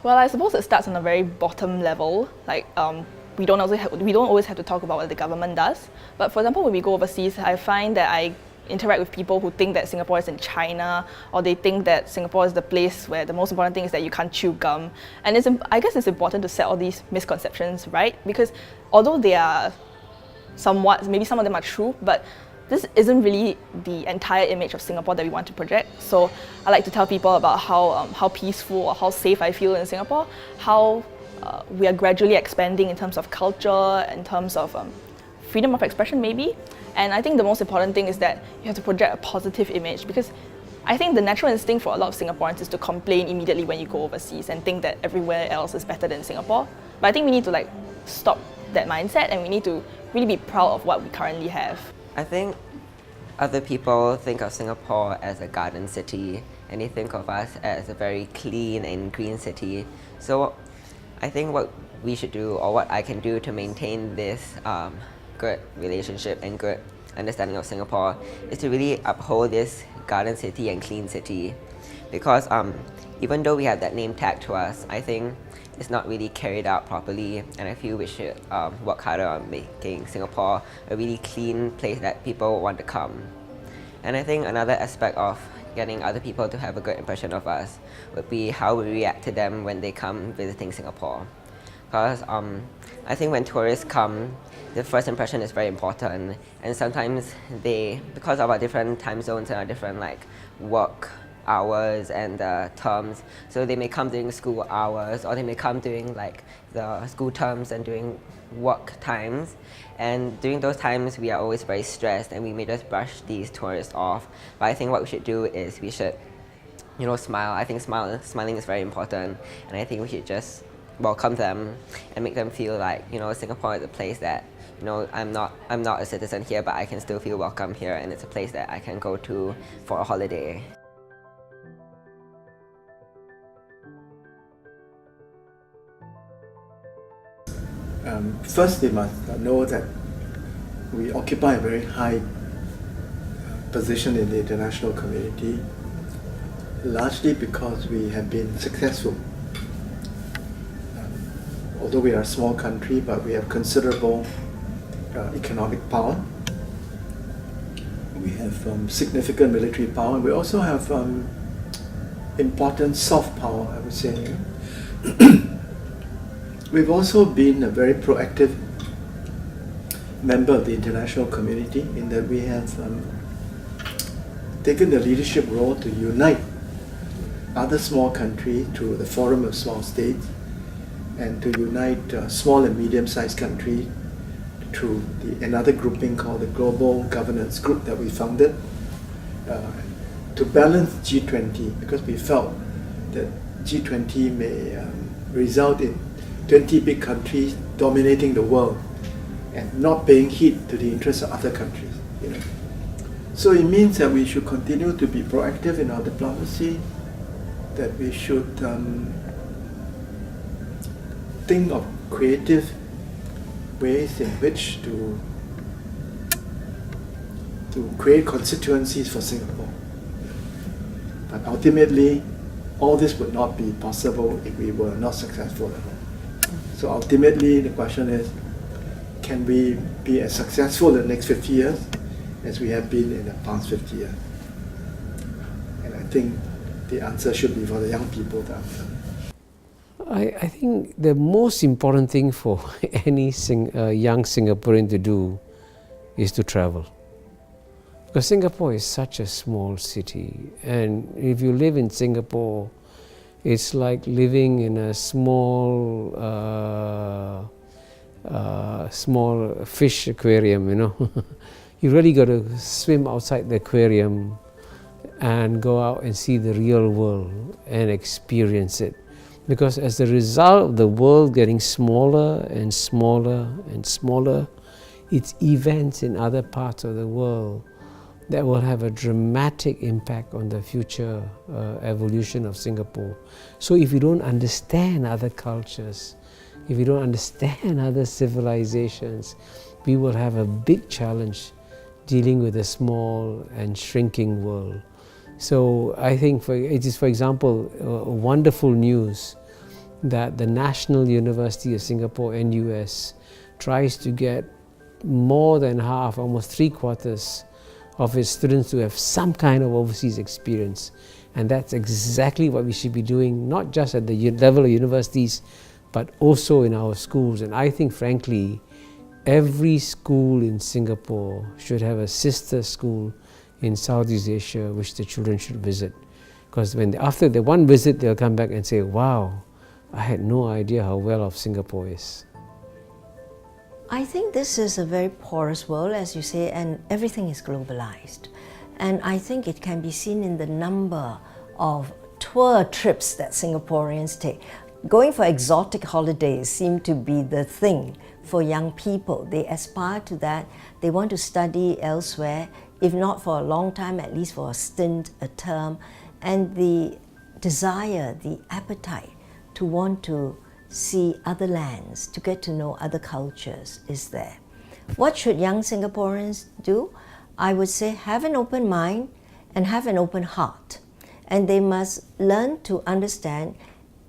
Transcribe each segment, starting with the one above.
Well, I suppose it starts on a very bottom level. Like, we don't always have to talk about what the government does. But for example, when we go overseas, I find that I interact with people who think that Singapore is in China, or they think that Singapore is the place where the most important thing is that you can't chew gum. And I guess it's important to set all these misconceptions right, because although they are somewhat, maybe some of them are true, but this isn't really the entire image of Singapore that we want to project. So I like to tell people about how peaceful or how safe I feel in Singapore, how we are gradually expanding in terms of culture, in terms of freedom of expression maybe. And I think the most important thing is that you have to project a positive image, because I think the natural instinct for a lot of Singaporeans is to complain immediately when you go overseas and think that everywhere else is better than Singapore. But I think we need to stop that mindset, and we need to really be proud of what we currently have. I think other people think of Singapore as a garden city, and they think of us as a very clean and green city. So I think what we should do, or what I can do to maintain this good relationship and good understanding of Singapore, is to really uphold this garden city and clean city. Because even though we have that name tag to us, I think it's not really carried out properly, and I feel we should work harder on making Singapore a really clean place that people want to come. And I think another aspect of getting other people to have a good impression of us would be how we react to them when they come visiting Singapore. Because I think when tourists come, the first impression is very important, and sometimes because of our different time zones and our different work hours and terms, so they may come during school hours, or they may come during the school terms and during work times, and during those times we are always very stressed and we may just brush these tourists off. But I think what we should do is we should smile. I think smiling is very important, and I think we should just welcome them and make them feel like Singapore is a place that I'm not a citizen here, but I can still feel welcome here, and it's a place that I can go to for a holiday. First, they must know that we occupy a very high position in the international community, largely because we have been successful. Although we are a small country, but we have considerable economic power. We have significant military power, and we also have important soft power, I would say. We've also been a very proactive member of the international community, in that we have taken the leadership role to unite other small countries through the Forum of Small States, and to unite small and medium-sized countries through another grouping called the Global Governance Group that we founded to balance G20, because we felt that G20 may result in 20 big countries dominating the world and not paying heed to the interests of other countries. So it means that we should continue to be proactive in our diplomacy, that we should think of creative ways in which to create constituencies for Singapore. But ultimately, all this would not be possible if we were not successful at all. So ultimately, the question is, can we be as successful in the next 50 years as we have been in the past 50 years? And I think the answer should be for the young people to answer. I think the most important thing for any young Singaporean to do is to travel. Because Singapore is such a small city, and if you live in Singapore, it's like living in a small fish aquarium, You really got to swim outside the aquarium and go out and see the real world and experience it. Because as a result of the world getting smaller and smaller and smaller, it's events in other parts of the world that will have a dramatic impact on the future evolution of Singapore. So if you don't understand other cultures, if you don't understand other civilizations, we will have a big challenge dealing with a small and shrinking world. So I think it is, for example, wonderful news that the National University of Singapore, NUS, tries to get more than half, almost 3/4 of its students to have some kind of overseas experience. And that's exactly what we should be doing, not just at the level of universities, but also in our schools. And I think, frankly, every school in Singapore should have a sister school in Southeast Asia which the children should visit. Because after the one visit, they'll come back and say, wow, I had no idea how well off Singapore is. I think this is a very porous world, as you say, and everything is globalized. And I think it can be seen in the number of tour trips that Singaporeans take. Going for exotic holidays seems to be the thing for young people. They aspire to that. They want to study elsewhere, if not for a long time, at least for a stint, a term. And the desire, the appetite to want to see other lands, to get to know other cultures is there. What should young Singaporeans do? I would say have an open mind and have an open heart. And they must learn to understand,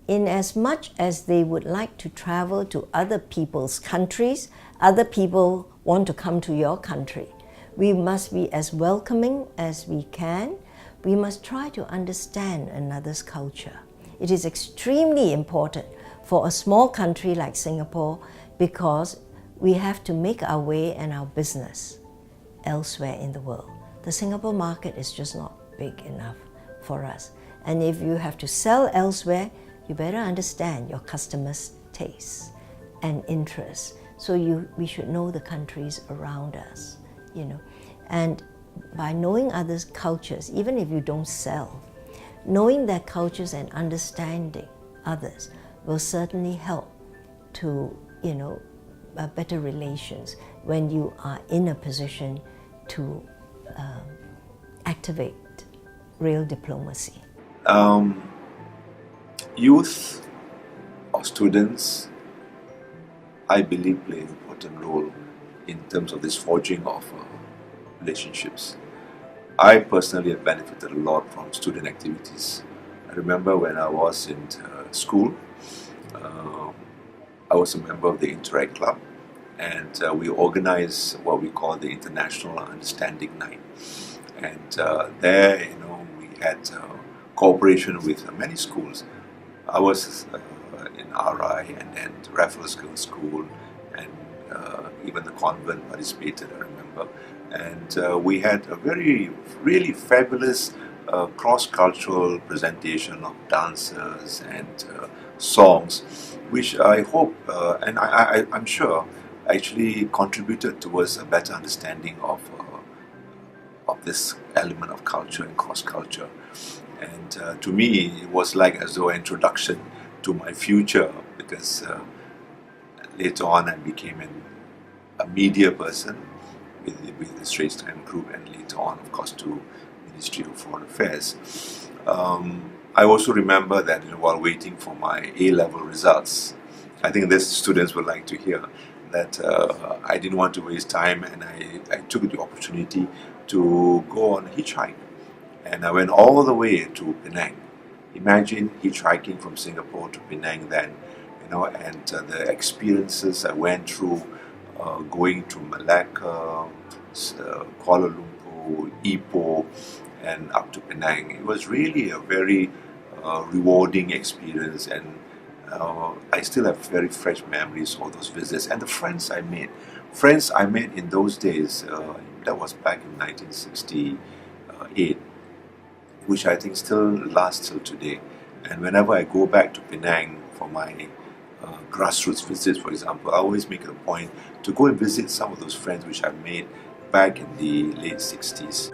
in as much as they would like to travel to other people's countries, other people want to come to your country. We must be as welcoming as we can. We must try to understand another's culture. It is extremely important for a small country like Singapore because we have to make our way and our business elsewhere in the world. The Singapore market is just not big enough for us. And if you have to sell elsewhere, you better understand your customers' tastes and interests. So we should know the countries around us, And by knowing others' cultures, even if you don't sell, knowing their cultures and understanding others will certainly help to, better relations when you are in a position to activate real diplomacy. Youth or students, I believe, play an important role in terms of this forging of relationships. I personally have benefited a lot from student activities. I remember when I was in school, I was a member of the Interact Club, and we organized what we call the International Understanding Night. And there, we had cooperation with many schools. I was in RI and then Raffles Girls School, and even the convent participated, I remember. And we had a really fabulous cross-cultural presentation of dancers and songs, which I hope, and I'm sure, actually contributed towards a better understanding of this element of culture and cross-culture. And to me, it was like as though an introduction to my future, because later on I became a media person with the Straits Times Group, and later on, of course, to Ministry of Foreign Affairs. I also remember that while waiting for my A-level results, I think this students would like to hear that I didn't want to waste time, and I took the opportunity to go on a hitchhike. And I went all the way to Penang. Imagine hitchhiking from Singapore to Penang then, and the experiences I went through, going to Malacca, Kuala Lumpur, Ipoh, and up to Penang. It was really a very rewarding experience, and I still have very fresh memories of those visits. And the friends I made in those days, that was back in 1968, which I think still lasts till today. And whenever I go back to Penang for my grassroots visits, for example, I always make it a point to go and visit some of those friends which I made back in the late 60s.